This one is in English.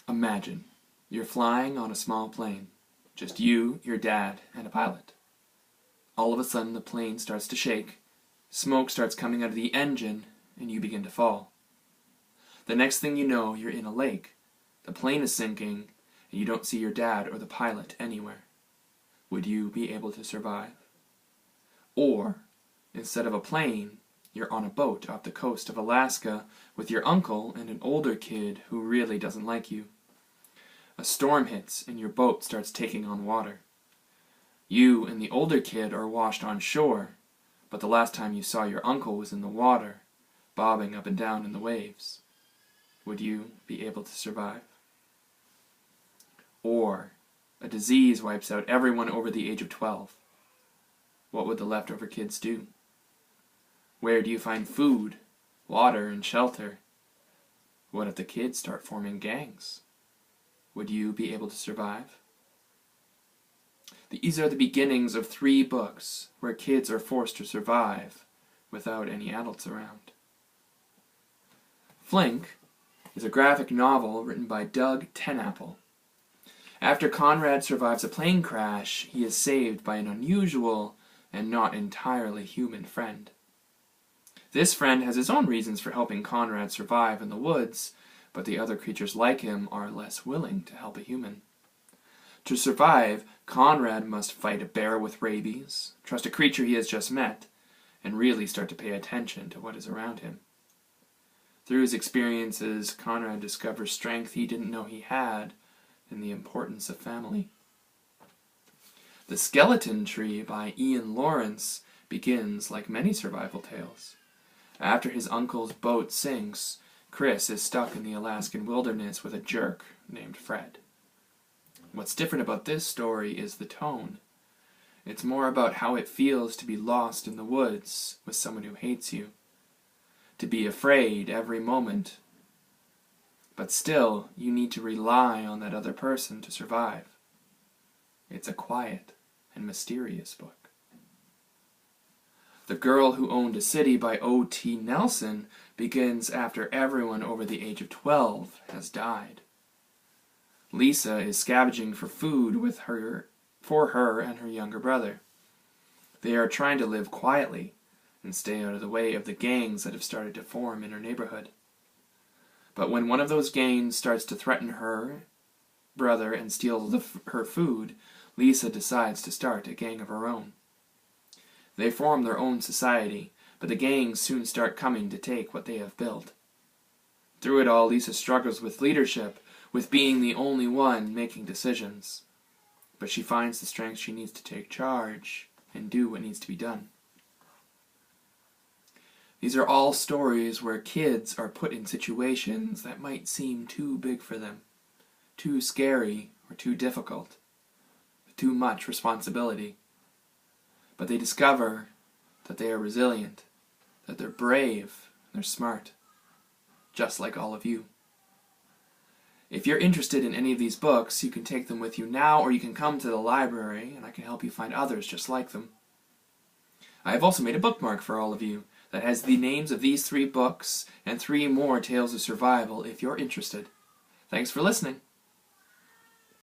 Imagine you're flying on a small plane. Just you, your dad, and a pilot. All of a sudden the plane starts to shake, smoke starts coming out of the engine, and you begin to fall. The next thing you know, you're in a lake. The plane is sinking, and you don't see your dad or the pilot anywhere. Would you be able to survive? Or, instead of a plane, you're on a boat off the coast of Alaska with your uncle and an older kid who really doesn't like you. A storm hits and your boat starts taking on water. You and the older kid are washed on shore, but the last time you saw your uncle was in the water, bobbing up and down in the waves. Would you be able to survive? Or, a disease wipes out everyone over the age of 12. What would the leftover kids do? Where do you find food, water, and shelter? What if the kids start forming gangs? Would you be able to survive? These are the beginnings of 3 books where kids are forced to survive without any adults around. Flink is a graphic novel written by Doug Tenapple. After Conrad survives a plane crash, he is saved by an unusual and not entirely human friend. This friend has his own reasons for helping Conrad survive in the woods, but the other creatures like him are less willing to help a human. To survive, Conrad must fight a bear with rabies, trust a creature he has just met, and really start to pay attention to what is around him. Through his experiences, Conrad discovers strength he didn't know he had, and the importance of family. The Skeleton Tree by Ian Lawrence begins like many survival tales. After his uncle's boat sinks, Chris is stuck in the Alaskan wilderness with a jerk named Fred. What's different about this story is the tone. It's more about how it feels to be lost in the woods with someone who hates you, to be afraid every moment. But still, you need to rely on that other person to survive. It's a quiet and mysterious book. The Girl Who Owned a City by O.T. Nelson begins after everyone over the age of 12 has died. Lisa is scavenging for food for her and her younger brother. They are trying to live quietly and stay out of the way of the gangs that have started to form in her neighborhood. But when one of those gangs starts to threaten her brother and steal her food, Lisa decides to start a gang of her own. They form their own society, but the gangs soon start coming to take what they have built. Through it all, Lisa struggles with leadership, with being the only one making decisions. But she finds the strength she needs to take charge and do what needs to be done. These are all stories where kids are put in situations that might seem too big for them, too scary or too difficult, too much responsibility. But they discover that they are resilient, that they're brave, and they're smart, just like all of you. If you're interested in any of these books, you can take them with you now, or you can come to the library and I can help you find others just like them. I have also made a bookmark for all of you that has the names of these 3 books and 3 more tales of survival if you're interested. Thanks for listening.